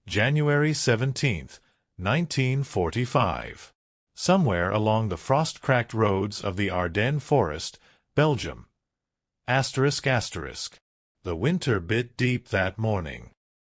January 17, 1945. Somewhere along the frost-cracked roads of the Ardennes forest, Belgium. ***. The winter bit deep that morning.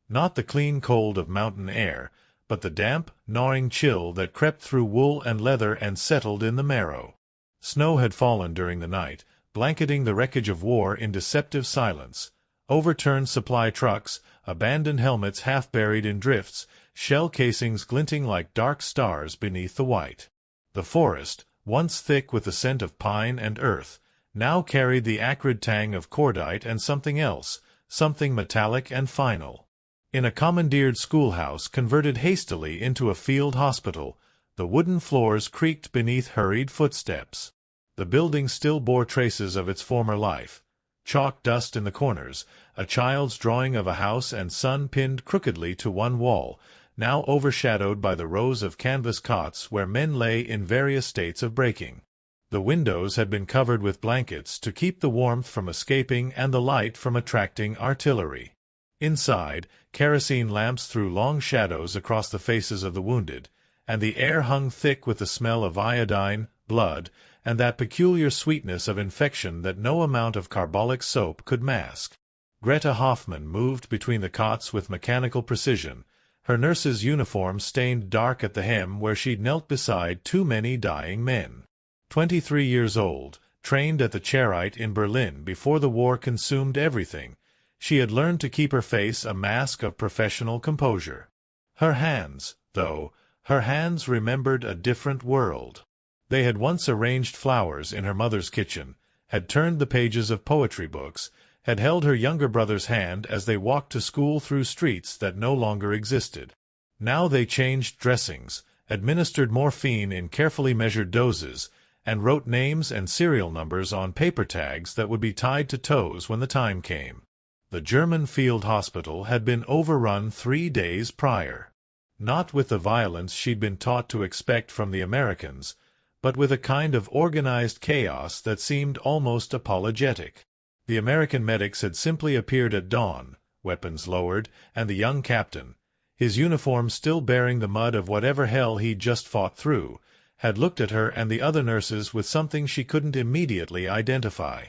Not the clean cold of mountain air, but the damp, gnawing chill that crept through wool and leather and settled in the marrow. Snow had fallen during the night, blanketing the wreckage of war in deceptive silence. Overturned supply trucks, abandoned helmets half buried in drifts, shell casings glinting like dark stars beneath the white. The forest, once thick with the scent of pine and earth, now carried the acrid tang of cordite and something else, something metallic and final. In a commandeered schoolhouse converted hastily into a field hospital, the wooden floors creaked beneath hurried footsteps. The building still bore traces of its former life. Chalk dust in the corners, a child's drawing of a house and sun pinned crookedly to one wall, now overshadowed by the rows of canvas cots where men lay in various states of breaking. The windows had been covered with blankets to keep the warmth from escaping and the light from attracting artillery. Inside, kerosene lamps threw long shadows across the faces of the wounded, and the air hung thick with the smell of iodine, blood, and that peculiar sweetness of infection that no amount of carbolic soap could mask. Greta Hoffmann moved between the cots with mechanical precision, her nurse's uniform stained dark at the hem where she'd knelt beside too many dying men. 23 years old, trained at the Charite in Berlin before the war consumed everything, she had learned to keep her face a mask of professional composure. Her hands, though, her hands remembered a different world. They had once arranged flowers in her mother's kitchen, had turned the pages of poetry books, had held her younger brother's hand as they walked to school through streets that no longer existed. Now they changed dressings, administered morphine in carefully measured doses, and wrote names and serial numbers on paper tags that would be tied to toes when the time came. The German field hospital had been overrun 3 days prior. Not with the violence she'd been taught to expect from the Americans, but with a kind of organized chaos that seemed almost apologetic. The American medics had simply appeared at dawn, weapons lowered, and the young captain, his uniform still bearing the mud of whatever hell he'd just fought through, had looked at her and the other nurses with something she couldn't immediately identify.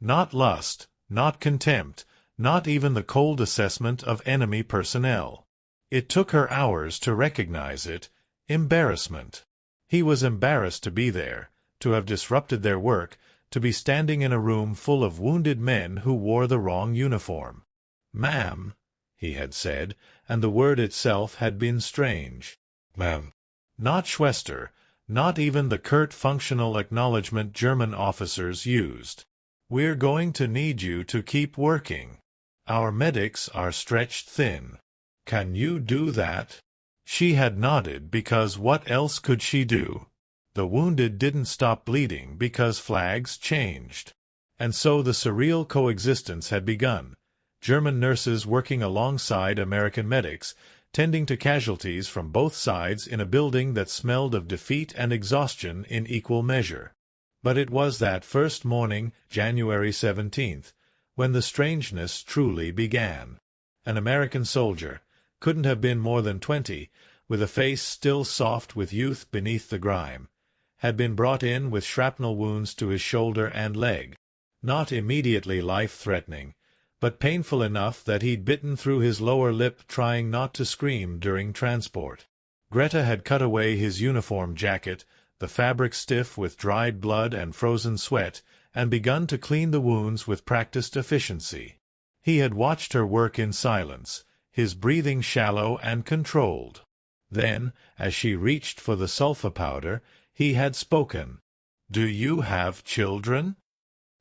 Not lust, not contempt, not even the cold assessment of enemy personnel. It took her hours to recognize it. Embarrassment. He was embarrassed to be there, to have disrupted their work, to be standing in a room full of wounded men who wore the wrong uniform. "Ma'am," he had said, and the word itself had been strange. "Ma'am." Not Schwester, not even the curt functional acknowledgement German officers used. "We're going to need you to keep working. Our medics are stretched thin. Can you do that?" She had nodded because what else could she do? The wounded didn't stop bleeding because flags changed. And so the surreal coexistence had begun. German nurses working alongside American medics, tending to casualties from both sides in a building that smelled of defeat and exhaustion in equal measure. But it was that first morning, January 17th, when the strangeness truly began. An American soldier, couldn't have been more than 20, with a face still soft with youth beneath the grime, had been brought in with shrapnel wounds to his shoulder and leg. Not immediately life-threatening, but painful enough that he'd bitten through his lower lip trying not to scream during transport. Greta had cut away his uniform jacket, the fabric stiff with dried blood and frozen sweat, and begun to clean the wounds with practiced efficiency. He had watched her work in silence, his breathing shallow and controlled. Then, as she reached for the sulfa powder, he had spoken. "Do you have children?"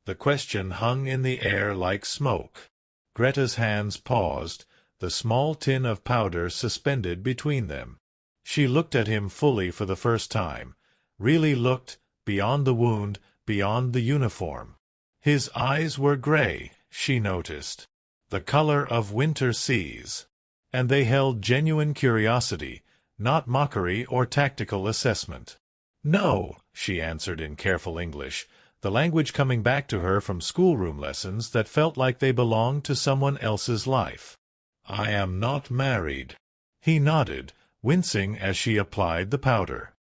The question hung in the air like smoke. Greta's hands paused, the small tin of powder suspended between them. She looked at him fully for the first time, really looked, beyond the wound, beyond the uniform. His eyes were gray, she noticed, the color of winter seas. And they held genuine curiosity, not mockery or tactical assessment. "No," she answered in careful English, the language coming back to her from schoolroom lessons that felt like they belonged to someone else's life. "I am not married." He nodded, wincing as she applied the powder.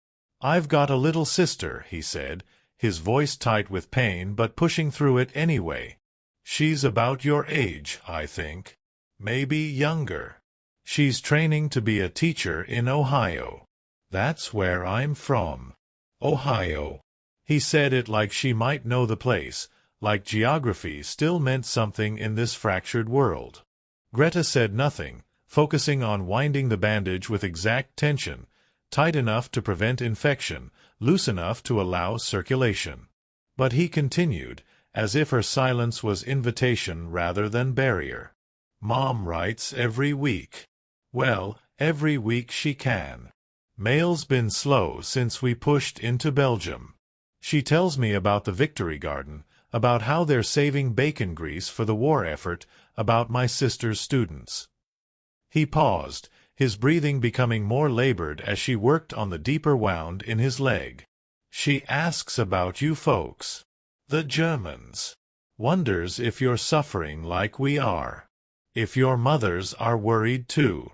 "I've got a little sister," he said, his voice tight with pain but pushing through it anyway. "She's about your age, I think. Maybe younger. She's training to be a teacher in Ohio. That's where I'm from." Ohio. He said it like she might know the place, like geography still meant something in this fractured world. Greta said nothing, focusing on winding the bandage with exact tension, tight enough to prevent infection, loose enough to allow circulation. But he continued, as if her silence was invitation rather than barrier. "Mom writes every week. Well, every week she can. Mail's been slow since we pushed into Belgium. She tells me about the Victory Garden, about how they're saving bacon grease for the war effort, about my sister's students." He paused, his breathing becoming more labored as she worked on the deeper wound in his leg. "She asks about you folks. The Germans. Wonders if you're suffering like we are. If your mothers are worried too."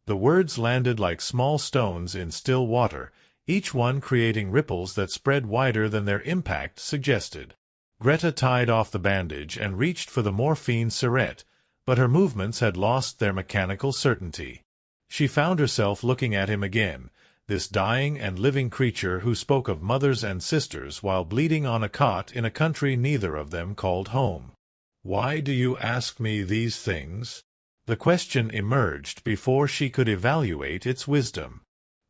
The words landed like small stones in still water, each one creating ripples that spread wider than their impact suggested. Greta tied off the bandage and reached for the morphine syringe, but her movements had lost their mechanical certainty. She found herself looking at him again, this dying and living creature who spoke of mothers and sisters while bleeding on a cot in a country neither of them called home. "Why do you ask me these things?" The question emerged before she could evaluate its wisdom.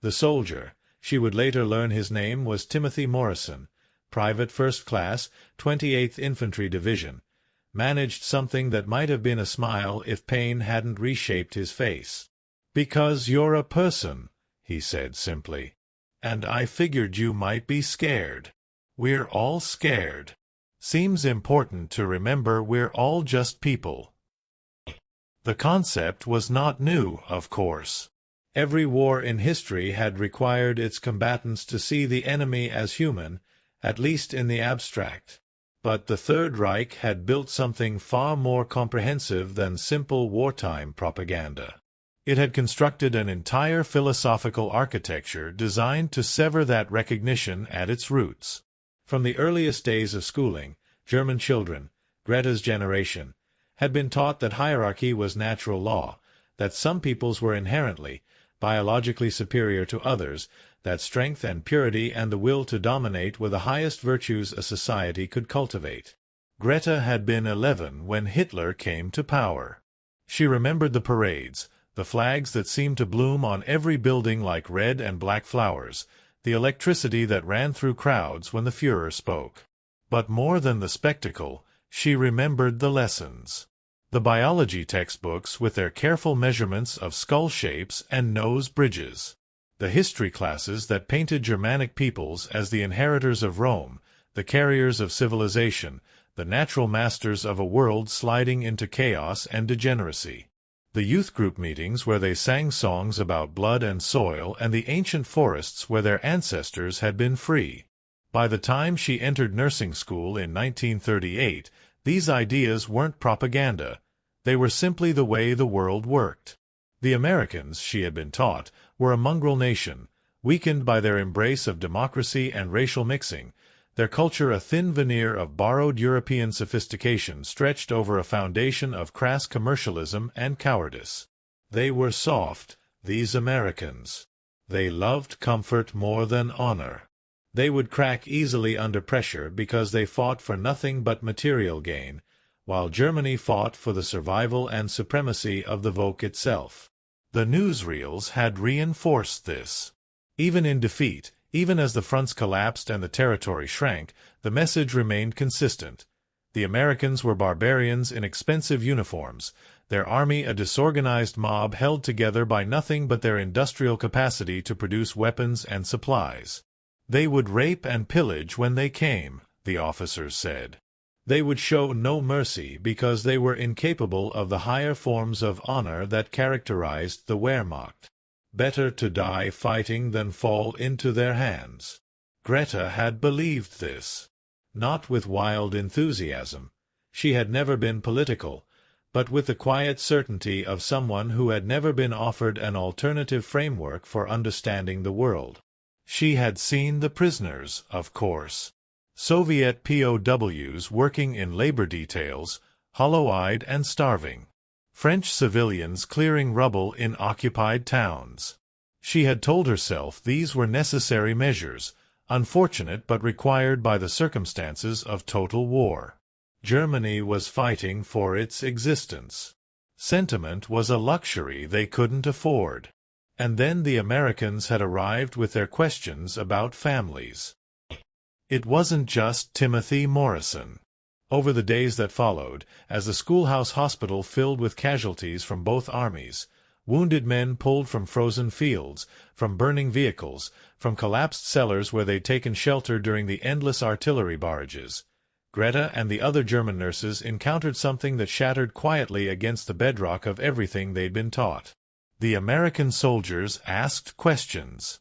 The soldier, she would later learn his name was Timothy Morrison, Private First Class, 28th Infantry Division, managed something that might have been a smile if pain hadn't reshaped his face. "Because you're a person," he said simply. "And I figured you might be scared. We're all scared. Seems important to remember we're all just people." The concept was not new, of course. Every war in history had required its combatants to see the enemy as human, at least in the abstract. But the Third Reich had built something far more comprehensive than simple wartime propaganda. It had constructed an entire philosophical architecture designed to sever that recognition at its roots. From the earliest days of schooling, German children, Greta's generation, had been taught that hierarchy was natural law, that some peoples were inherently, biologically superior to others, that strength and purity and the will to dominate were the highest virtues a society could cultivate. Greta had been 11 when Hitler came to power. She remembered the parades, the flags that seemed to bloom on every building like red and black flowers, the electricity that ran through crowds when the Führer spoke. But more than the spectacle, she remembered the lessons. The biology textbooks with their careful measurements of skull shapes and nose bridges. The history classes that painted Germanic peoples as the inheritors of Rome, the carriers of civilization, the natural masters of a world sliding into chaos and degeneracy. The youth group meetings where they sang songs about blood and soil and the ancient forests where their ancestors had been free. By the time she entered nursing school in 1938, these ideas weren't propaganda. They were simply the way the world worked. The Americans, she had been taught, were a mongrel nation, weakened by their embrace of democracy and racial mixing, their culture a thin veneer of borrowed European sophistication stretched over a foundation of crass commercialism and cowardice. They were soft, these Americans. They loved comfort more than honor. They would crack easily under pressure because they fought for nothing but material gain, while Germany fought for the survival and supremacy of the Volk itself. The newsreels had reinforced this. Even in defeat, even as the fronts collapsed and the territory shrank, the message remained consistent. The Americans were barbarians in expensive uniforms, their army a disorganized mob held together by nothing but their industrial capacity to produce weapons and supplies. They would rape and pillage when they came, the officers said. They would show no mercy because they were incapable of the higher forms of honor that characterized the Wehrmacht. Better to die fighting than fall into their hands. Greta had believed this. Not with wild enthusiasm. She had never been political, but with the quiet certainty of someone who had never been offered an alternative framework for understanding the world. She had seen the prisoners, of course. Soviet POWs working in labor details, hollow-eyed and starving. French civilians clearing rubble in occupied towns. She had told herself these were necessary measures, unfortunate but required by the circumstances of total war. Germany was fighting for its existence. Sentiment was a luxury they couldn't afford. And then the Americans had arrived with their questions about families. It wasn't just Timothy Morrison. Over the days that followed, as the schoolhouse hospital filled with casualties from both armies, wounded men pulled from frozen fields, from burning vehicles, from collapsed cellars where they'd taken shelter during the endless artillery barrages, Greta and the other German nurses encountered something that shattered quietly against the bedrock of everything they'd been taught. The American soldiers asked questions.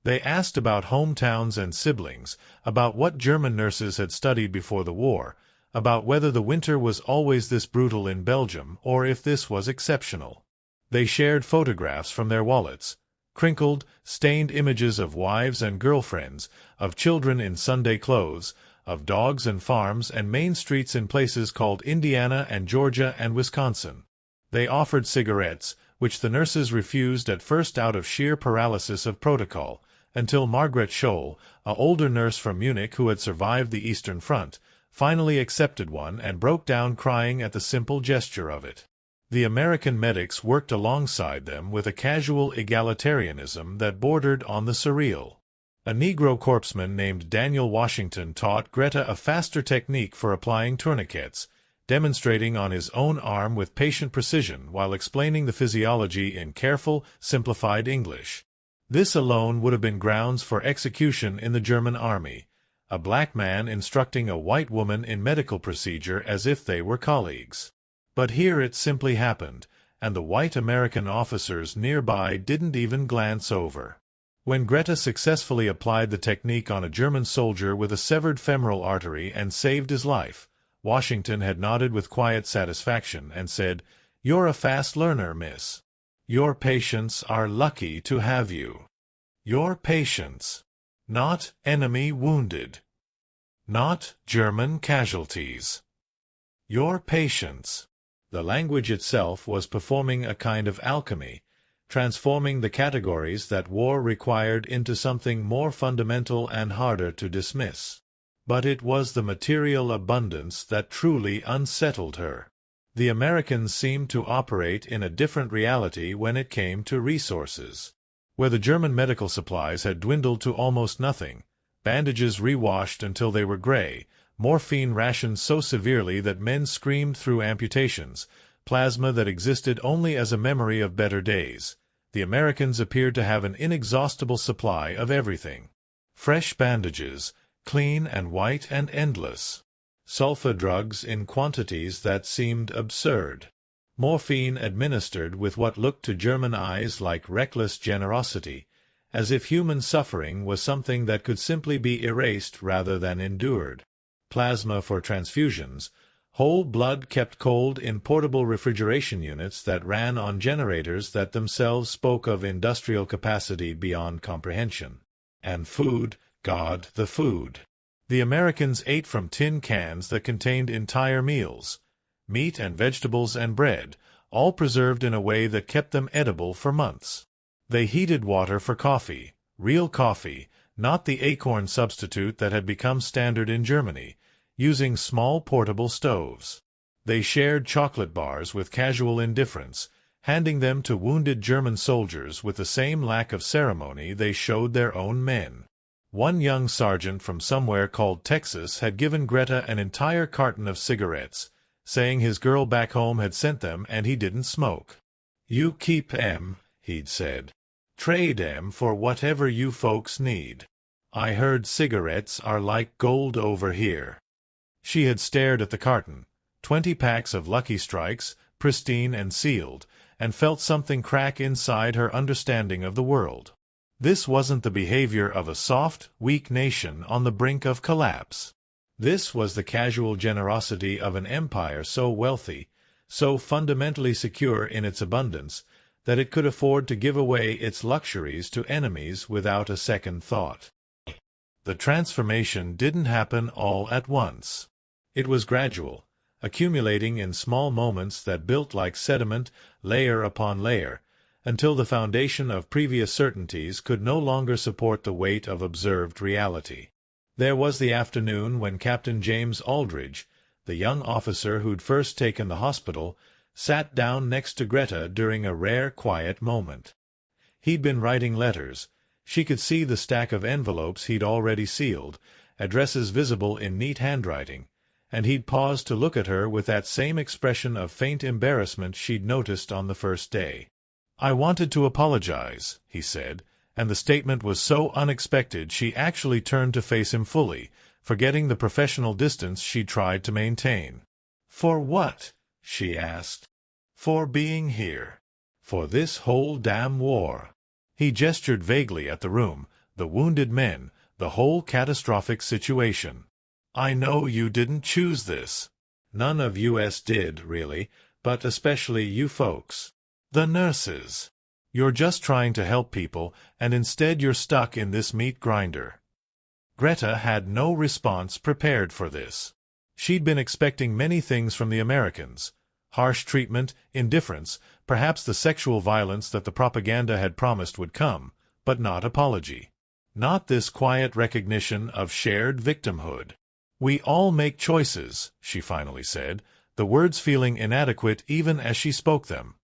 They asked about hometowns and siblings, about what German nurses had studied before the war, about whether the winter was always this brutal in Belgium or if this was exceptional. They shared photographs from their wallets, crinkled, stained images of wives and girlfriends, of children in Sunday clothes, of dogs and farms and main streets in places called Indiana and Georgia and Wisconsin. They offered cigarettes, which the nurses refused at first out of sheer paralysis of protocol, until Margaret Scholl, an older nurse from Munich who had survived the Eastern Front, finally accepted one and broke down crying at the simple gesture of it. The American medics worked alongside them with a casual egalitarianism that bordered on the surreal. A Negro corpsman named Daniel Washington taught Greta a faster technique for applying tourniquets, demonstrating on his own arm with patient precision while explaining the physiology in careful, simplified English. This alone would have been grounds for execution in the German army, a black man instructing a white woman in medical procedure as if they were colleagues. But here it simply happened, and the white American officers nearby didn't even glance over. When Greta successfully applied the technique on a German soldier with a severed femoral artery and saved his life, Washington had nodded with quiet satisfaction and said, "You're a fast learner, miss. Your patients are lucky to have you. Your patients. Not enemy wounded. Not German casualties. Your patients." The language itself was performing a kind of alchemy, transforming the categories that war required into something more fundamental and harder to dismiss. But it was the material abundance that truly unsettled her. The Americans seemed to operate in a different reality when it came to resources. Where the German medical supplies had dwindled to almost nothing, bandages rewashed until they were gray, morphine rationed so severely that men screamed through amputations, plasma that existed only as a memory of better days, the Americans appeared to have an inexhaustible supply of everything. Fresh bandages, clean and white and endless. Sulfa drugs in quantities that seemed absurd. Morphine administered with what looked to German eyes like reckless generosity, as if human suffering was something that could simply be erased rather than endured. Plasma for transfusions, whole blood kept cold in portable refrigeration units that ran on generators that themselves spoke of industrial capacity beyond comprehension. And food, God, the food. The Americans ate from tin cans that contained entire meals, meat and vegetables and bread, all preserved in a way that kept them edible for months. They heated water for coffee, real coffee, not the acorn substitute that had become standard in Germany, using small portable stoves. They shared chocolate bars with casual indifference, handing them to wounded German soldiers with the same lack of ceremony they showed their own men. One young sergeant from somewhere called Texas had given Greta an entire carton of cigarettes, saying his girl back home had sent them and he didn't smoke. "You keep 'em," he'd said. "Trade 'em for whatever you folks need. I heard cigarettes are like gold over here." She had stared at the carton, 20 packs of Lucky Strikes, pristine and sealed, and felt something crack inside her understanding of the world. This wasn't the behavior of a soft, weak nation on the brink of collapse. This was the casual generosity of an empire so wealthy, so fundamentally secure in its abundance that it could afford to give away its luxuries to enemies without a second thought. The transformation didn't happen all at once. It was gradual, accumulating in small moments that built like sediment, layer upon layer, until the foundation of previous certainties could no longer support the weight of observed reality. There was the afternoon when Captain James Aldridge, the young officer who'd first taken the hospital, sat down next to Greta during a rare quiet moment. He'd been writing letters. She could see the stack of envelopes he'd already sealed, addresses visible in neat handwriting, and he'd paused to look at her with that same expression of faint embarrassment she'd noticed on the first day. "I wanted to apologize," he said, and the statement was so unexpected she actually turned to face him fully, forgetting the professional distance she'd tried to maintain. "For what?" she asked. "For being here. For this whole damn war." He gestured vaguely at the room, the wounded men, the whole catastrophic situation. "I know you didn't choose this. None of us did, really, but especially you folks. The nurses. You're just trying to help people, and instead you're stuck in this meat grinder." Greta had no response prepared for this. She'd been expecting many things from the Americans: harsh treatment, indifference, perhaps the sexual violence that the propaganda had promised would come, but not apology. Not this quiet recognition of shared victimhood. "We all make choices," she finally said, the words feeling inadequate even as she spoke them.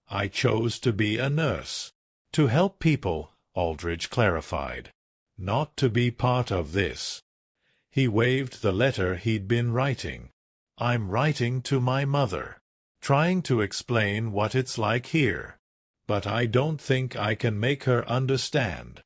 "I chose to be a nurse. To help people," Aldridge clarified. "Not to be part of this." He waved the letter he'd been writing. "I'm writing to my mother. Trying to explain what it's like here. But I don't think I can make her understand."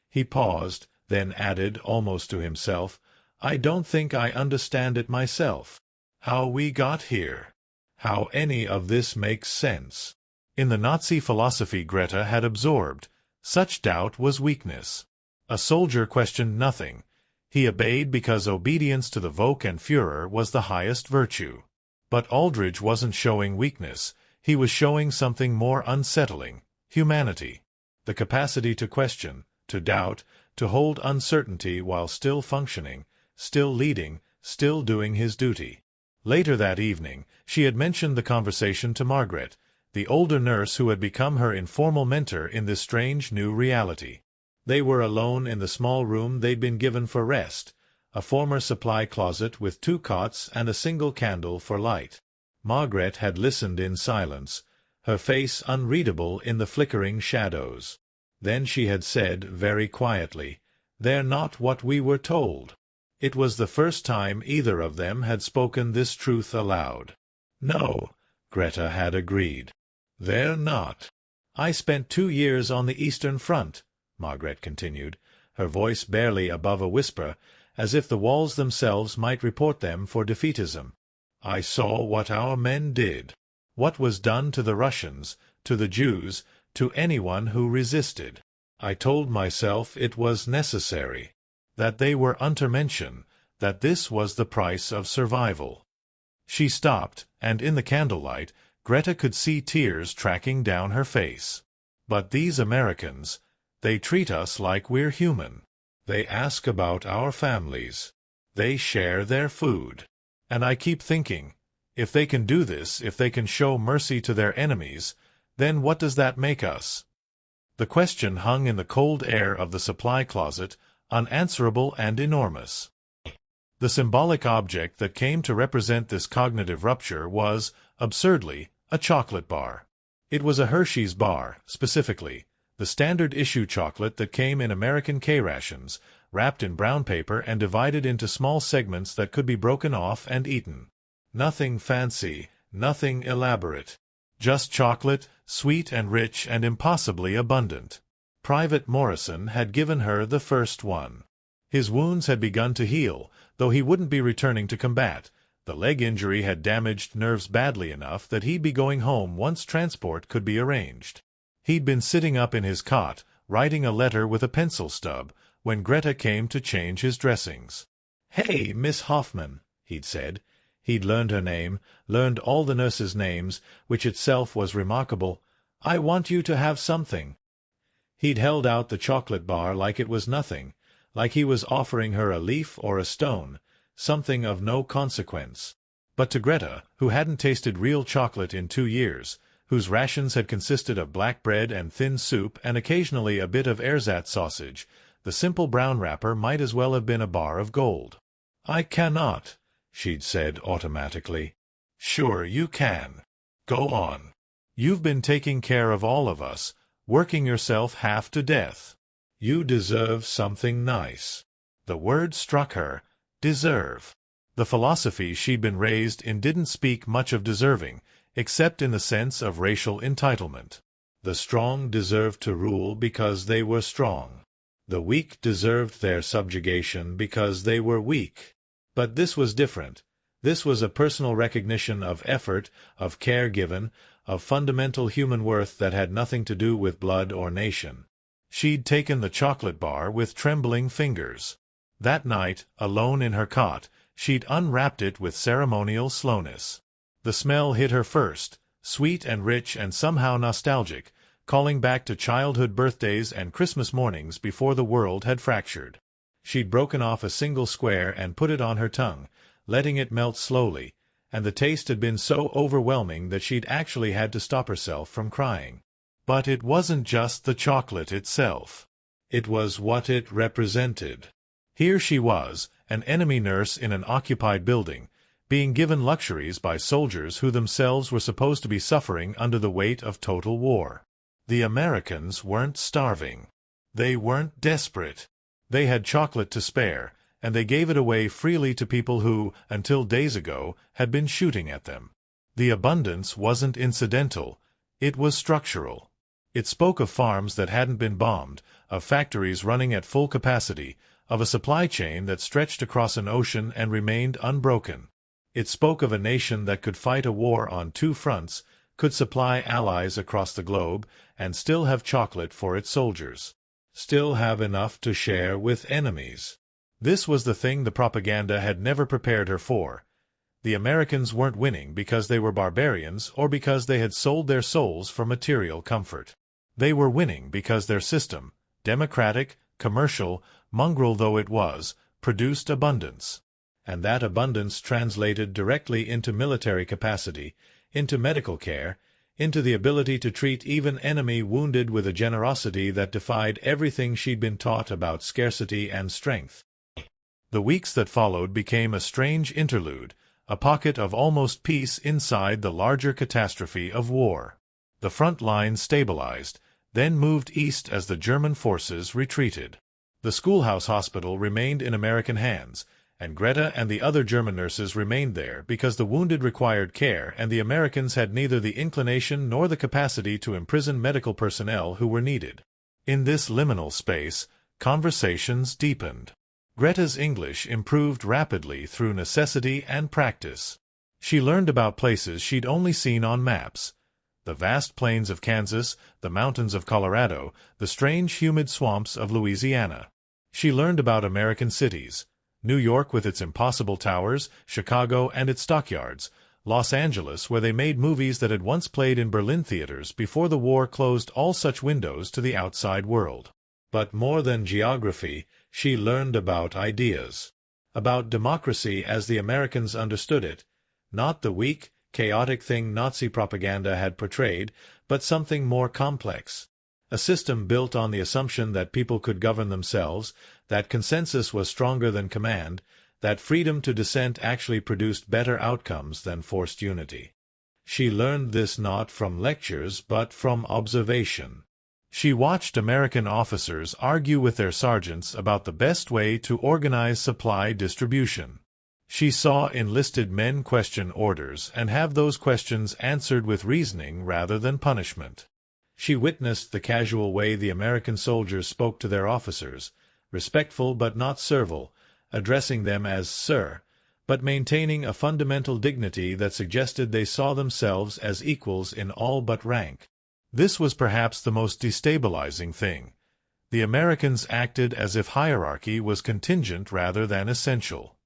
He paused, then added almost to himself, "I don't think I understand it myself. How we got here. How any of this makes sense." In the Nazi philosophy Greta had absorbed, such doubt was weakness. A soldier questioned nothing. He obeyed because obedience to the Volk and Führer was the highest virtue. But Aldridge wasn't showing weakness. He was showing something more unsettling: humanity. The capacity to question, to doubt, to hold uncertainty while still functioning, still leading, still doing his duty. Later that evening, she had mentioned the conversation to Margaret, the older nurse who had become her informal mentor in this strange new reality. They were alone in the small room they'd been given for rest, a former supply closet with 2 cots and a single candle for light. Margaret had listened in silence, her face unreadable in the flickering shadows. Then she had said very quietly, "They're not what we were told." It was the first time either of them had spoken this truth aloud. "No," Greta had agreed. "They're not." "I spent 2 years on the Eastern Front," Margaret continued, her voice barely above a whisper, as if the walls themselves might report them for defeatism. "I saw what our men did, what was done to the Russians, to the Jews, to anyone who resisted. I told myself it was necessary, that they were untermenschen, that this was the price of survival." She stopped, and in the candlelight, Greta could see tears tracking down her face. "But these Americans, they treat us like we're human. They ask about our families. They share their food. And I keep thinking, if they can do this, if they can show mercy to their enemies, then what does that make us?" The question hung in the cold air of the supply closet, unanswerable and enormous. The symbolic object that came to represent this cognitive rupture was, absurdly, a chocolate bar. It was a Hershey's bar, specifically, the standard issue chocolate that came in American K-rations, wrapped in brown paper and divided into small segments that could be broken off and eaten. Nothing fancy, nothing elaborate. Just chocolate, sweet and rich and impossibly abundant. Private Morrison had given her the first one. His wounds had begun to heal, though he wouldn't be returning to combat. The leg injury had damaged nerves badly enough that he'd be going home once transport could be arranged. He'd been sitting up in his cot, writing a letter with a pencil stub, when Greta came to change his dressings. "Hey, Miss Hoffman," he'd said. He'd learned her name, learned all the nurses' names, which itself was remarkable. "I want you to have something." He'd held out the chocolate bar like it was nothing, like he was offering her a leaf or a stone, something of no consequence. But to Greta, who hadn't tasted real chocolate in 2 years, whose rations had consisted of black bread and thin soup and occasionally a bit of ersatz sausage, the simple brown wrapper might as well have been a bar of gold. "I cannot," she'd said automatically. "Sure you can. Go on. You've been taking care of all of us, working yourself half to death. You deserve something nice." The word struck her. Deserve. The philosophy she'd been raised in didn't speak much of deserving, except in the sense of racial entitlement. The strong deserved to rule because they were strong. The weak deserved their subjugation because they were weak. But this was different. This was a personal recognition of effort, of care given, of fundamental human worth that had nothing to do with blood or nation. She'd taken the chocolate bar with trembling fingers. That night, alone in her cot, she'd unwrapped it with ceremonial slowness. The smell hit her first, sweet and rich and somehow nostalgic, calling back to childhood birthdays and Christmas mornings before the world had fractured. She'd broken off a single square and put it on her tongue, letting it melt slowly, and the taste had been so overwhelming that she'd actually had to stop herself from crying. But it wasn't just the chocolate itself. It was what it represented. Here she was, an enemy nurse in an occupied building, being given luxuries by soldiers who themselves were supposed to be suffering under the weight of total war. The Americans weren't starving. They weren't desperate. They had chocolate to spare, and they gave it away freely to people who, until days ago, had been shooting at them. The abundance wasn't incidental. It was structural. It spoke of farms that hadn't been bombed, of factories running at full capacity, of a supply chain that stretched across an ocean and remained unbroken. It spoke of a nation that could fight a war on 2 fronts, could supply allies across the globe, and still have chocolate for its soldiers. Still have enough to share with enemies. This was the thing the propaganda had never prepared her for. The Americans weren't winning because they were barbarians or because they had sold their souls for material comfort. They were winning because their system, democratic, commercial, mongrel though it was, produced abundance. And that abundance translated directly into military capacity, into medical care, into the ability to treat even enemy wounded with a generosity that defied everything she'd been taught about scarcity and strength. The weeks that followed became a strange interlude, a pocket of almost peace inside the larger catastrophe of war. The front line stabilized, then moved east as the German forces retreated. The schoolhouse hospital remained in American hands, and Greta and the other German nurses remained there because the wounded required care and the Americans had neither the inclination nor the capacity to imprison medical personnel who were needed. In this liminal space, conversations deepened. Greta's English improved rapidly through necessity and practice. She learned about places she'd only seen on maps. The vast plains of Kansas, the mountains of Colorado, the strange humid swamps of Louisiana. She learned about American cities. New York with its impossible towers, Chicago and its stockyards, Los Angeles where they made movies that had once played in Berlin theaters before the war closed all such windows to the outside world. But more than geography, she learned about ideas. About democracy as the Americans understood it, not the weak, chaotic thing Nazi propaganda had portrayed, but something more complex. A system built on the assumption that people could govern themselves, that consensus was stronger than command, that freedom to dissent actually produced better outcomes than forced unity. She learned this not from lectures but from observation. She watched American officers argue with their sergeants about the best way to organize supply distribution. She saw enlisted men question orders and have those questions answered with reasoning rather than punishment. She witnessed the casual way the American soldiers spoke to their officers, respectful but not servile, addressing them as "sir," but maintaining a fundamental dignity that suggested they saw themselves as equals in all but rank. This was perhaps the most destabilizing thing. The Americans acted as if hierarchy was contingent rather than essential.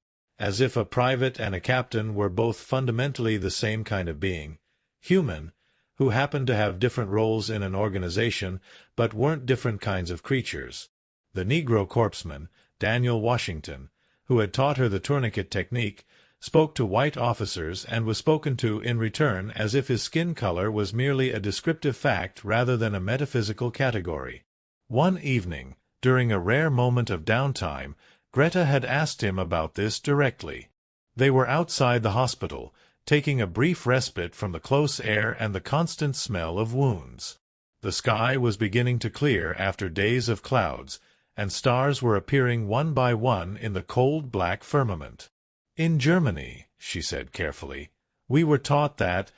as if a private and a captain were both fundamentally the same kind of being, human, who happened to have different roles in an organization, but weren't different kinds of creatures. The Negro corpsman, Daniel Washington, who had taught her the tourniquet technique, spoke to white officers and was spoken to in return as if his skin color was merely a descriptive fact rather than a metaphysical category. One evening, during a rare moment of downtime, Greta had asked him about this directly. They were outside the hospital, taking a brief respite from the close air and the constant smell of wounds. The sky was beginning to clear after days of clouds, and stars were appearing one by one in the cold black firmament. "In Germany," she said carefully, "we were taught that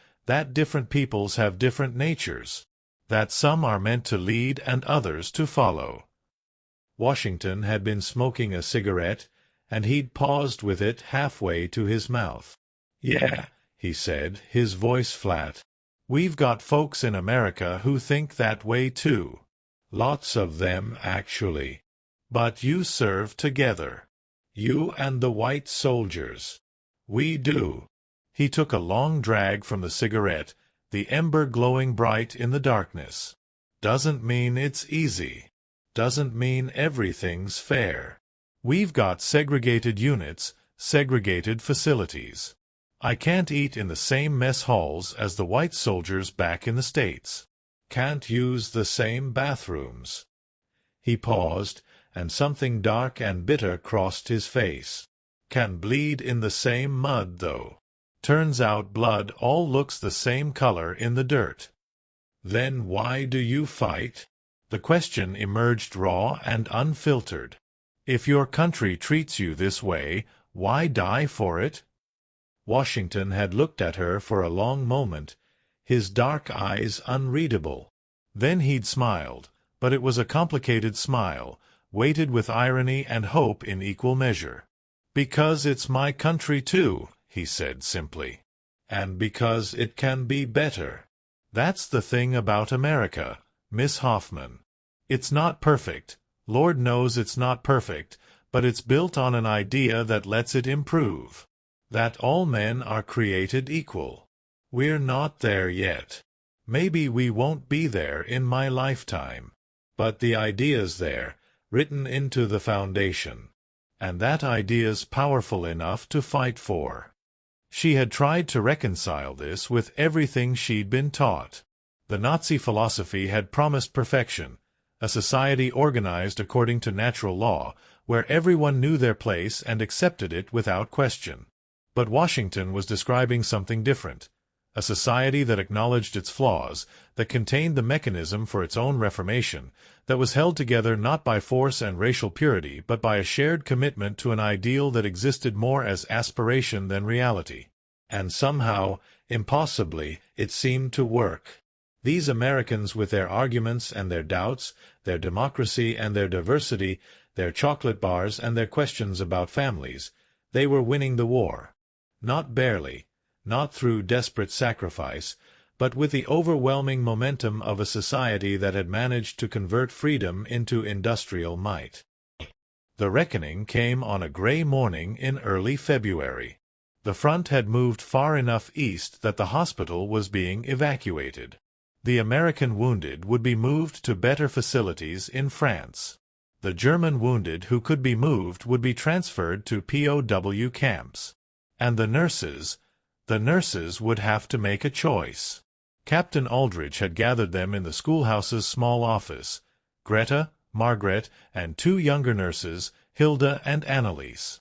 different peoples have different natures, that some are meant to lead and others to follow." Washington had been smoking a cigarette, and he'd paused with it halfway to his mouth. "Yeah," he said, his voice flat. "We've got folks in America who think that way too. Lots of them, actually. But you serve together. You and the white soldiers." "We do." He took a long drag from the cigarette, the ember glowing bright in the darkness. "Doesn't mean it's easy. Doesn't mean everything's fair. We've got segregated units, segregated facilities. I can't eat in the same mess halls as the white soldiers back in the States. Can't use the same bathrooms." He paused, and something dark and bitter crossed his face. "Can bleed in the same mud, though. Turns out blood all looks the same color in the dirt." "Then why do you fight?" The question emerged raw and unfiltered. "If your country treats you this way, why die for it?" Washington had looked at her for a long moment, his dark eyes unreadable. Then he'd smiled, but it was a complicated smile, weighted with irony and hope in equal measure. "Because it's my country too," he said simply. "And because it can be better. That's the thing about America, Miss Hoffman. It's not perfect. Lord knows it's not perfect, but it's built on an idea that lets it improve. That all men are created equal. We're not there yet. Maybe we won't be there in my lifetime. But the idea's there, written into the foundation. And that idea's powerful enough to fight for." She had tried to reconcile this with everything she'd been taught. The Nazi philosophy had promised perfection, a society organized according to natural law, where everyone knew their place and accepted it without question. But Washington was describing something different, a society that acknowledged its flaws, that contained the mechanism for its own reformation, that was held together not by force and racial purity but by a shared commitment to an ideal that existed more as aspiration than reality. And somehow, impossibly, it seemed to work. These Americans with their arguments and their doubts, their democracy and their diversity, their chocolate bars and their questions about families, they were winning the war. Not barely, not through desperate sacrifice, but with the overwhelming momentum of a society that had managed to convert freedom into industrial might. The reckoning came on a gray morning in early February. The front had moved far enough east that the hospital was being evacuated. The American wounded would be moved to better facilities in France. The German wounded who could be moved would be transferred to POW camps. And the nurses would have to make a choice. Captain Aldrich had gathered them in the schoolhouse's small office, Greta, Margaret, and two younger nurses, Hilda and Anneliese.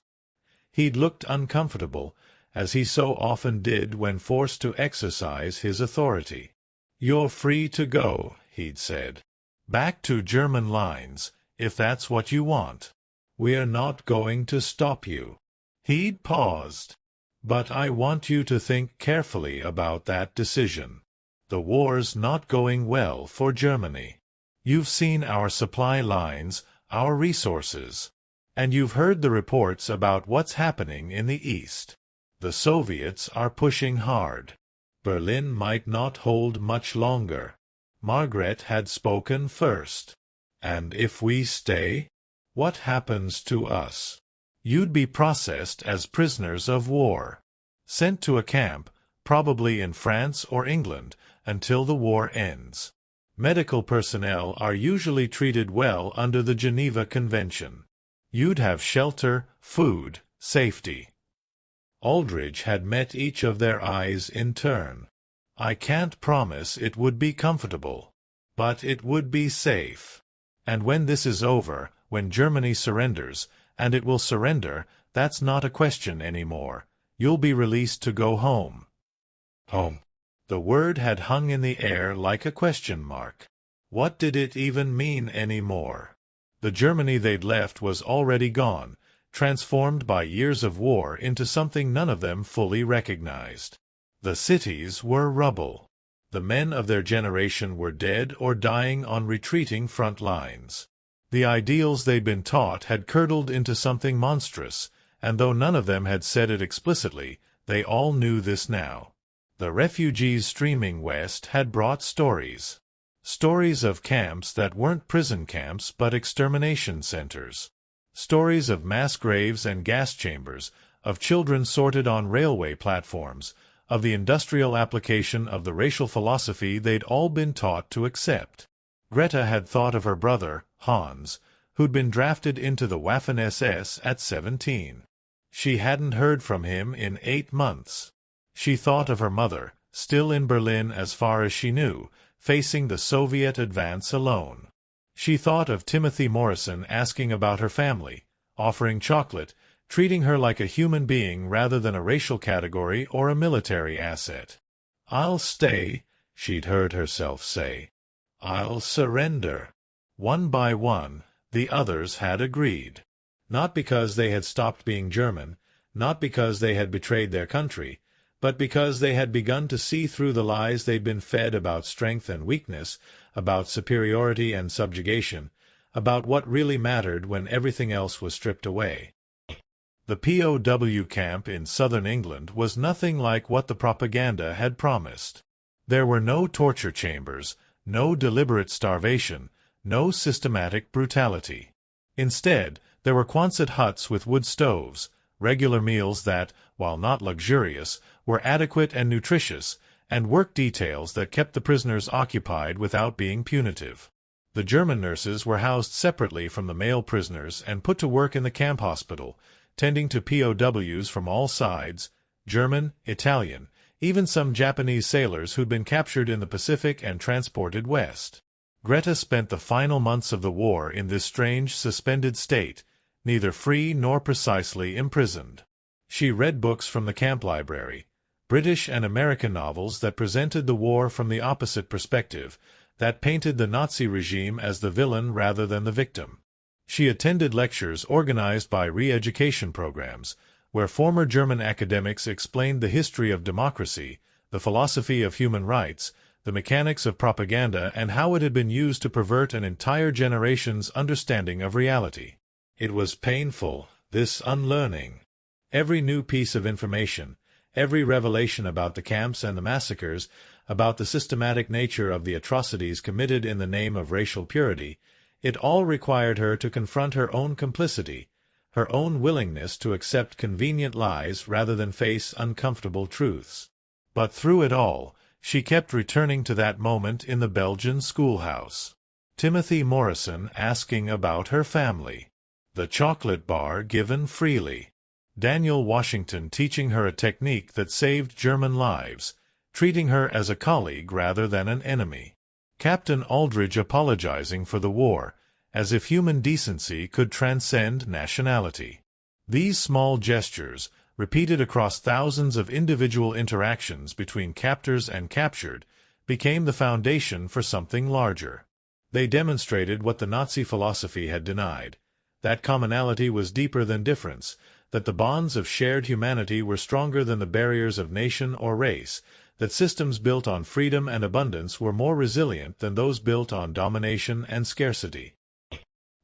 He'd looked uncomfortable, as he so often did when forced to exercise his authority. "You're free to go," he'd said. "Back to German lines, if that's what you want. We're not going to stop you." He'd paused. "But I want you to think carefully about that decision. The war's not going well for Germany. You've seen our supply lines, our resources. And you've heard the reports about what's happening in the East. The Soviets are pushing hard. Berlin might not hold much longer." Margaret had spoken first. "And if we stay, what happens to us? You'd be processed as prisoners of war, sent to a camp, probably in France or England, until the war ends. Medical personnel are usually treated well under the Geneva Convention. You'd have shelter, food, safety. Aldridge had met each of their eyes in turn. I can't promise it would be comfortable, but it would be safe. And when this is over, when Germany surrenders, and it will surrender, that's not a question anymore. You'll be released to go home. Home. The word had hung in the air like a question mark. What did it even mean anymore? The Germany they'd left was already gone, transformed by years of war into something none of them fully recognized. The cities were rubble. The men of their generation were dead or dying on retreating front lines. The ideals they'd been taught had curdled into something monstrous, and though none of them had said it explicitly, they all knew this now. The refugees streaming west had brought stories. Stories of camps that weren't prison camps but extermination centers. Stories of mass graves and gas chambers, of children sorted on railway platforms, of the industrial application of the racial philosophy they'd all been taught to accept. Greta had thought of her brother, Hans, who'd been drafted into the Waffen-SS at 17. She hadn't heard from him in 8 months. She thought of her mother, still in Berlin as far as she knew, facing the Soviet advance alone. She thought of Timothy Morrison asking about her family, offering chocolate, treating her like a human being rather than a racial category or a military asset. "I'll stay," she'd heard herself say. "I'll surrender." One by one, the others had agreed. Not because they had stopped being German, not because they had betrayed their country, but because they had begun to see through the lies they'd been fed about strength and weakness, about superiority and subjugation, about what really mattered when everything else was stripped away. The POW camp in southern England was nothing like what the propaganda had promised. There were no torture chambers, no deliberate starvation, no systematic brutality. Instead, there were Quonset huts with wood stoves, regular meals that, while not luxurious, were adequate and nutritious, and work details that kept the prisoners occupied without being punitive. The German nurses were housed separately from the male prisoners and put to work in the camp hospital, tending to POWs from all sides, German, Italian, even some Japanese sailors who'd been captured in the Pacific and transported west. Greta spent the final months of the war in this strange, suspended state, neither free nor precisely imprisoned. She read books from the camp library, British and American novels that presented the war from the opposite perspective, that painted the Nazi regime as the villain rather than the victim. She attended lectures organized by re-education programs, where former German academics explained the history of democracy, the philosophy of human rights, the mechanics of propaganda, and how it had been used to pervert an entire generation's understanding of reality. It was painful, this unlearning. Every new piece of information, every revelation about the camps and the massacres, about the systematic nature of the atrocities committed in the name of racial purity, it all required her to confront her own complicity, her own willingness to accept convenient lies rather than face uncomfortable truths. But through it all, she kept returning to that moment in the Belgian schoolhouse. Timothy Morrison asking about her family. The chocolate bar given freely. Daniel Washington teaching her a technique that saved German lives, treating her as a colleague rather than an enemy. Captain Aldridge apologizing for the war, as if human decency could transcend nationality. These small gestures, repeated across thousands of individual interactions between captors and captured, became the foundation for something larger. They demonstrated what the Nazi philosophy had denied, that commonality was deeper than difference, that the bonds of shared humanity were stronger than the barriers of nation or race, that systems built on freedom and abundance were more resilient than those built on domination and scarcity.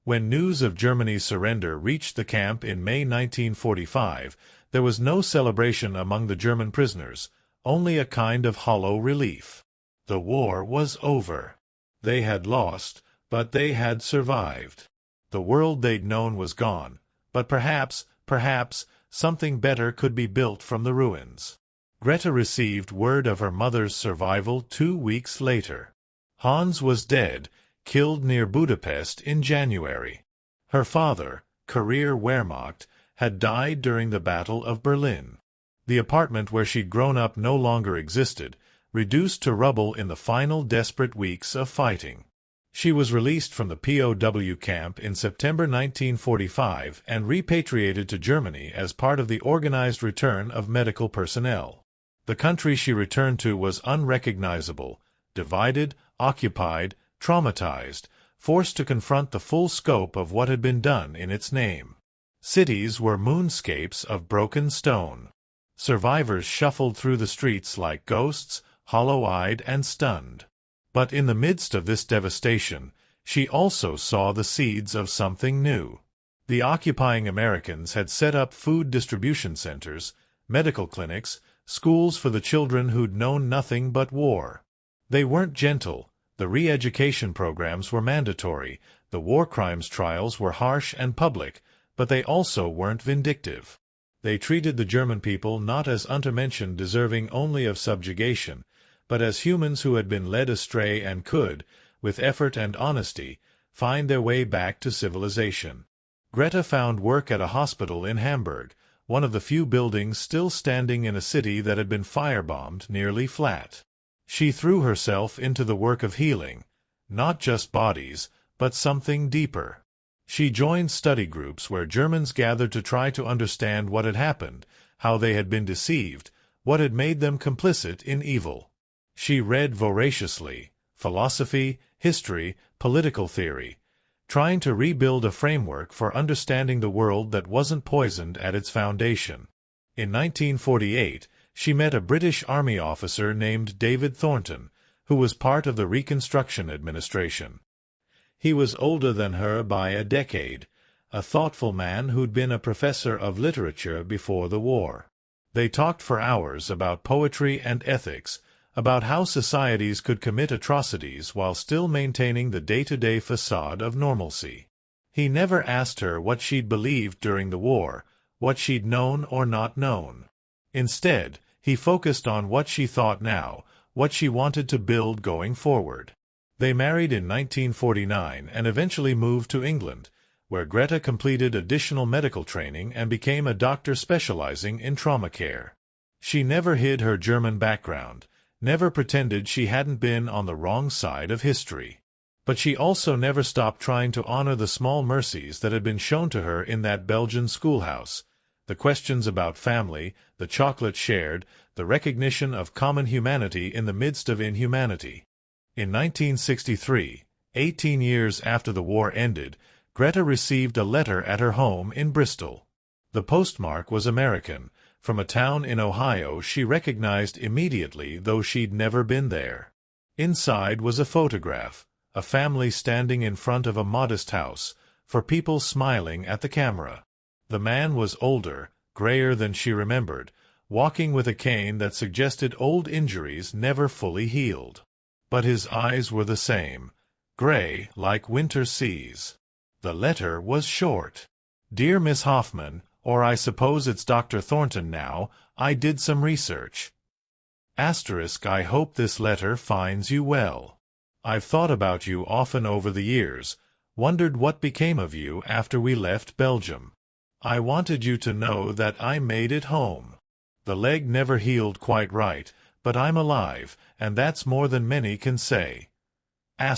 When news of Germany's surrender reached the camp in May 1945, there was no celebration among the German prisoners, only a kind of hollow relief. The war was over. They had lost, but they had survived. The world they'd known was gone, but perhaps perhaps, something better could be built from the ruins. Greta received word of her mother's survival 2 weeks later. Hans was dead, killed near Budapest in January. Her father, career Wehrmacht, had died during the Battle of Berlin. The apartment where she'd grown up no longer existed, reduced to rubble in the final desperate weeks of fighting. She was released from the POW camp in September 1945 and repatriated to Germany as part of the organized return of medical personnel. The country she returned to was unrecognizable, divided, occupied, traumatized, forced to confront the full scope of what had been done in its name. Cities were moonscapes of broken stone. Survivors shuffled through the streets like ghosts, hollow-eyed and stunned. But in the midst of this devastation, she also saw the seeds of something new. The occupying Americans had set up food distribution centers, medical clinics, schools for the children who'd known nothing but war. They weren't gentle, the re-education programs were mandatory, the war crimes trials were harsh and public, but they also weren't vindictive. They treated the German people not as untermenschen deserving only of subjugation, but as humans who had been led astray and could, with effort and honesty, find their way back to civilization. Greta found work at a hospital in Hamburg, one of the few buildings still standing in a city that had been firebombed nearly flat. She threw herself into the work of healing, not just bodies, but something deeper. She joined study groups where Germans gathered to try to understand what had happened, how they had been deceived, what had made them complicit in evil. She read voraciously, philosophy, history, political theory, trying to rebuild a framework for understanding the world that wasn't poisoned at its foundation. In 1948, she met a British Army officer named David Thornton, who was part of the Reconstruction administration. He was older than her by a decade, a thoughtful man who'd been a professor of literature before the war. They talked for hours about poetry and ethics, about how societies could commit atrocities while still maintaining the day-to-day facade of normalcy. He never asked her what she'd believed during the war, what she'd known or not known. Instead, he focused on what she thought now, what she wanted to build going forward. They married in 1949 and eventually moved to England, where Greta completed additional medical training and became a doctor specializing in trauma care. She never hid her German background, never pretended she hadn't been on the wrong side of history. But she also never stopped trying to honor the small mercies that had been shown to her in that Belgian schoolhouse, the questions about family, the chocolate shared, the recognition of common humanity in the midst of inhumanity. In 1963, 18 years after the war ended, Greta received a letter at her home in Bristol. The postmark was American, from a town in Ohio she recognized immediately, though she'd never been there. Inside was a photograph, a family standing in front of a modest house, for people smiling at the camera. The man was older, grayer than she remembered, walking with a cane that suggested old injuries never fully healed. But his eyes were the same, gray like winter seas. The letter was short. Dear Miss Hoffman, or I suppose it's Dr. Thornton now, I did some research. I hope this letter finds you well. I've thought about you often over the years, wondered what became of you after we left Belgium. I wanted you to know that I made it home. The leg never healed quite right, but I'm alive, and that's more than many can say. I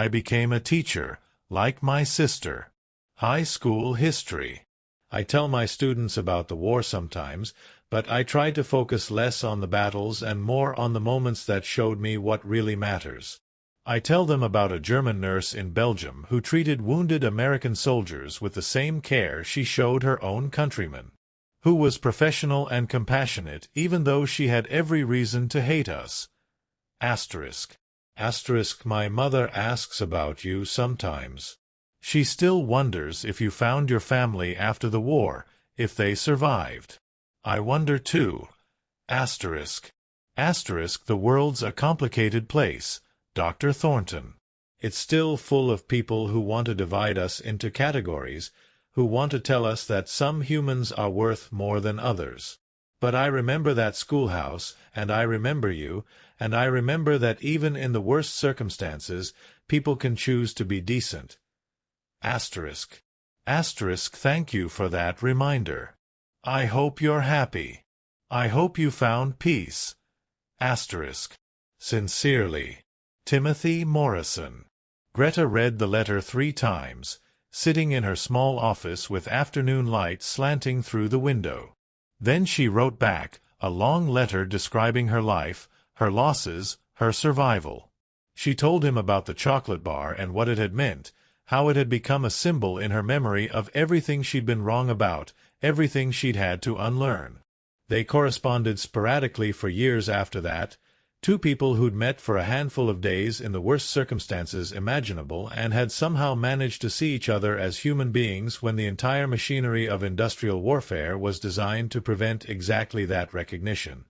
became a teacher, like my sister. High school history. I tell my students about the war sometimes, but I try to focus less on the battles and more on the moments that showed me what really matters. I tell them about a German nurse in Belgium who treated wounded American soldiers with the same care she showed her own countrymen, who was professional and compassionate even though she had every reason to hate us. My mother asks about you sometimes. She still wonders if you found your family after the war, if they survived. I wonder too. The world's a complicated place, Dr. Thornton. It's still full of people who want to divide us into categories, who want to tell us that some humans are worth more than others. But I remember that schoolhouse, and I remember you, and I remember that even in the worst circumstances, people can choose to be decent. Asterisk. Asterisk. Thank you for that reminder. I hope you're happy. I hope you found peace. Asterisk. Sincerely. Timothy Morrison. Greta read the letter 3 times, sitting in her small office with afternoon light slanting through the window. Then she wrote back, a long letter describing her life, her losses, her survival. She told him about the chocolate bar and what it had meant, how it had become a symbol in her memory of everything she'd been wrong about, everything she'd had to unlearn. They corresponded sporadically for years after that, two people who'd met for a handful of days in the worst circumstances imaginable and had somehow managed to see each other as human beings when the entire machinery of industrial warfare was designed to prevent exactly that recognition.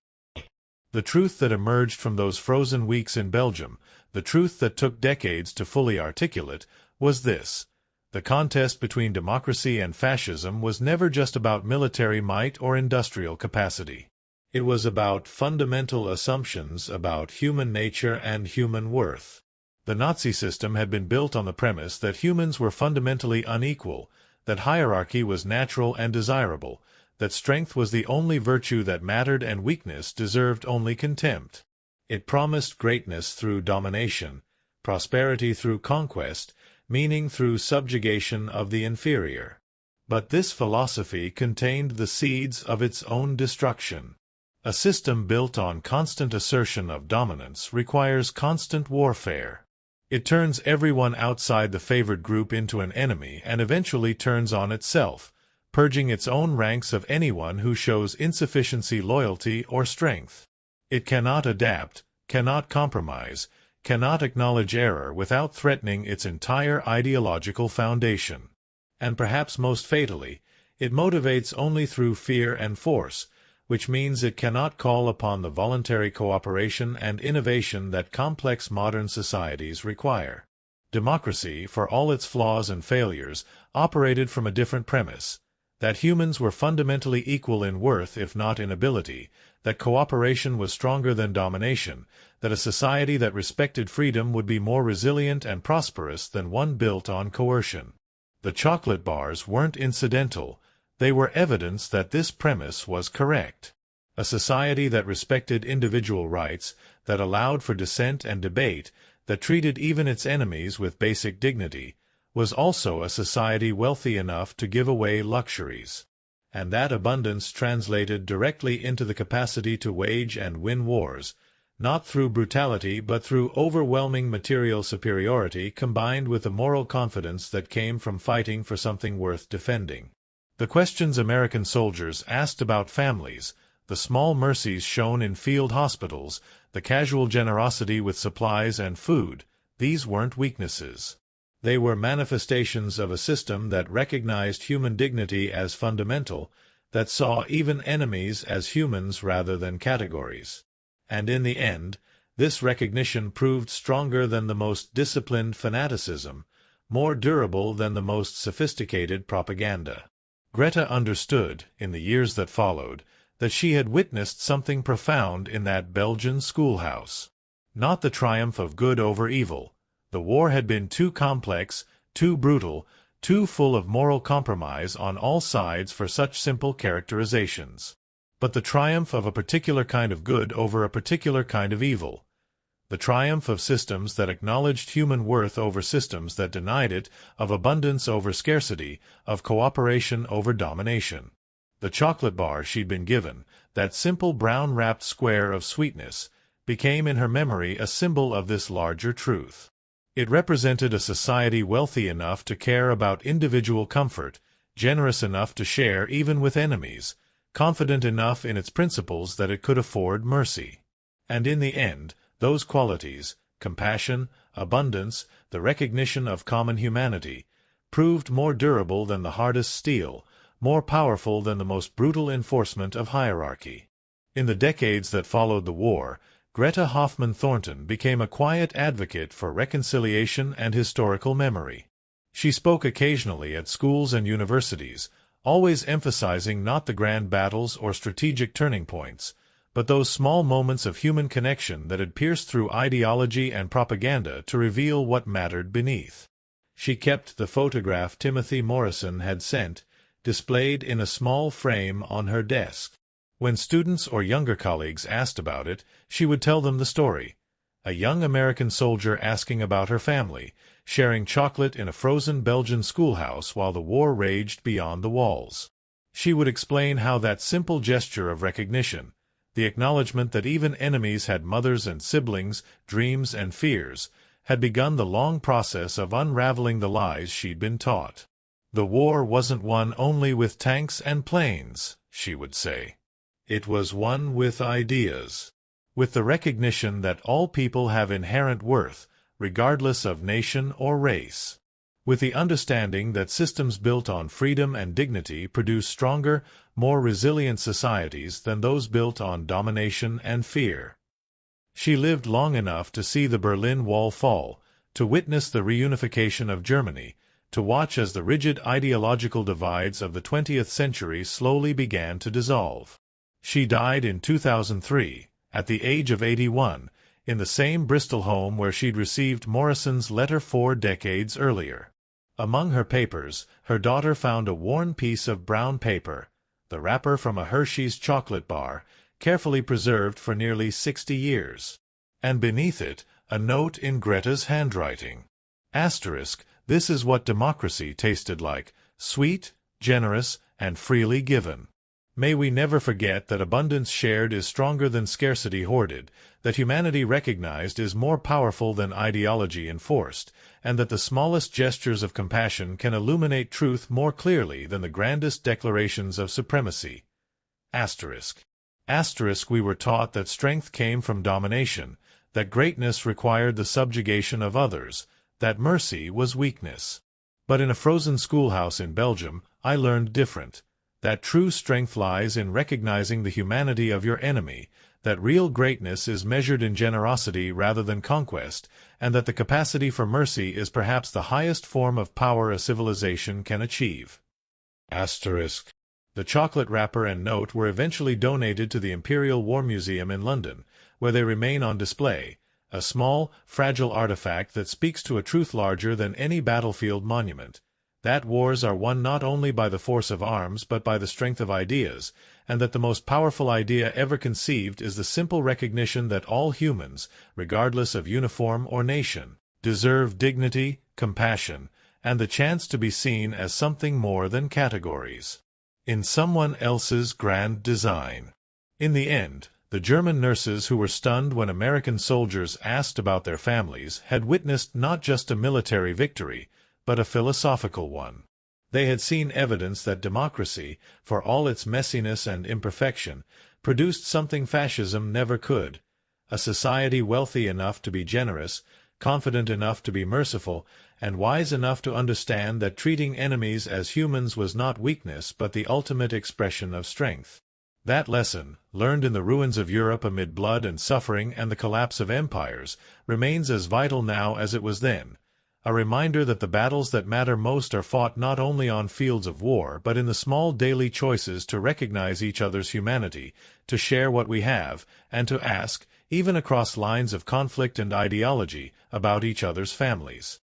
The truth that emerged from those frozen weeks in Belgium, the truth that took decades to fully articulate, was this: the contest between democracy and fascism was never just about military might or industrial capacity. It was about fundamental assumptions about human nature and human worth. The Nazi system had been built on the premise that humans were fundamentally unequal, that hierarchy was natural and desirable, that strength was the only virtue that mattered and weakness deserved only contempt. It promised greatness through domination, prosperity through conquest, meaning through subjugation of the inferior. But this philosophy contained the seeds of its own destruction. A system built on constant assertion of dominance requires constant warfare. It turns everyone outside the favored group into an enemy and eventually turns on itself, purging its own ranks of anyone who shows insufficiency, loyalty, or strength. It cannot adapt, cannot compromise, cannot acknowledge error without threatening its entire ideological foundation. And perhaps most fatally, it motivates only through fear and force, which means it cannot call upon the voluntary cooperation and innovation that complex modern societies require. Democracy, for all its flaws and failures, operated from a different premise: that humans were fundamentally equal in worth if not in ability, that cooperation was stronger than domination, that a society that respected freedom would be more resilient and prosperous than one built on coercion. The chocolate bars weren't incidental. They were evidence that this premise was correct. A society that respected individual rights, that allowed for dissent and debate, that treated even its enemies with basic dignity, was also a society wealthy enough to give away luxuries. And that abundance translated directly into the capacity to wage and win wars, not through brutality but through overwhelming material superiority combined with the moral confidence that came from fighting for something worth defending. The questions American soldiers asked about families, the small mercies shown in field hospitals, the casual generosity with supplies and food, these weren't weaknesses. They were manifestations of a system that recognized human dignity as fundamental, that saw even enemies as humans rather than categories. And in the end, this recognition proved stronger than the most disciplined fanaticism, more durable than the most sophisticated propaganda. Greta understood, in the years that followed, that she had witnessed something profound in that Belgian schoolhouse. Not the triumph of good over evil. The war had been too complex, too brutal, too full of moral compromise on all sides for such simple characterizations. But the triumph of a particular kind of good over a particular kind of evil. The triumph of systems that acknowledged human worth over systems that denied it, of abundance over scarcity, of cooperation over domination. The chocolate bar she'd been given, that simple brown-wrapped square of sweetness, became in her memory a symbol of this larger truth. It represented a society wealthy enough to care about individual comfort, generous enough to share even with enemies, confident enough in its principles that it could afford mercy. And in the end, those qualities, compassion, abundance, the recognition of common humanity, proved more durable than the hardest steel, more powerful than the most brutal enforcement of hierarchy. In the decades that followed the war, Greta Hoffmann Thornton became a quiet advocate for reconciliation and historical memory. She spoke occasionally at schools and universities, always emphasizing not the grand battles or strategic turning points, but those small moments of human connection that had pierced through ideology and propaganda to reveal what mattered beneath. She kept the photograph Timothy Morrison had sent, displayed in a small frame on her desk. When students or younger colleagues asked about it, she would tell them the story. A young American soldier asking about her family, sharing chocolate in a frozen Belgian schoolhouse while the war raged beyond the walls. She would explain how that simple gesture of recognition, the acknowledgement that even enemies had mothers and siblings, dreams and fears, had begun the long process of unraveling the lies she'd been taught. The war wasn't won only with tanks and planes, she would say. It was won with ideas, with the recognition that all people have inherent worth, regardless of nation or race, with the understanding that systems built on freedom and dignity produce stronger, more resilient societies than those built on domination and fear. She lived long enough to see the Berlin Wall fall, to witness the reunification of Germany, to watch as the rigid ideological divides of the 20th century slowly began to dissolve. She died in 2003, at the age of 81, in the same Bristol home where she'd received Morrison's letter 4 decades earlier. Among her papers, her daughter found a worn piece of brown paper, the wrapper from a Hershey's chocolate bar, carefully preserved for nearly 60 years. And beneath it, a note in Greta's handwriting. Asterisk, this is what democracy tasted like, sweet, generous, and freely given. May we never forget that abundance shared is stronger than scarcity hoarded, that humanity recognized is more powerful than ideology enforced, and that the smallest gestures of compassion can illuminate truth more clearly than the grandest declarations of supremacy. Asterisk. Asterisk, we were taught that strength came from domination, that greatness required the subjugation of others, that mercy was weakness. But in a frozen schoolhouse in Belgium, I learned different. That true strength lies in recognizing the humanity of your enemy, that real greatness is measured in generosity rather than conquest, and that the capacity for mercy is perhaps the highest form of power a civilization can achieve. Asterisk. The chocolate wrapper and note were eventually donated to the Imperial War Museum in London, where they remain on display, a small, fragile artifact that speaks to a truth larger than any battlefield monument. That wars are won not only by the force of arms but by the strength of ideas, and that the most powerful idea ever conceived is the simple recognition that all humans, regardless of uniform or nation, deserve dignity, compassion, and the chance to be seen as something more than categories in someone else's grand design. In the end, the German nurses who were stunned when American soldiers asked about their families had witnessed not just a military victory, but a philosophical one. They had seen evidence that democracy, for all its messiness and imperfection, produced something fascism never could, a society wealthy enough to be generous, confident enough to be merciful, and wise enough to understand that treating enemies as humans was not weakness but the ultimate expression of strength. That lesson, learned in the ruins of Europe amid blood and suffering and the collapse of empires, remains as vital now as it was then. A reminder that the battles that matter most are fought not only on fields of war but in the small daily choices to recognize each other's humanity, to share what we have, and to ask, even across lines of conflict and ideology, about each other's families.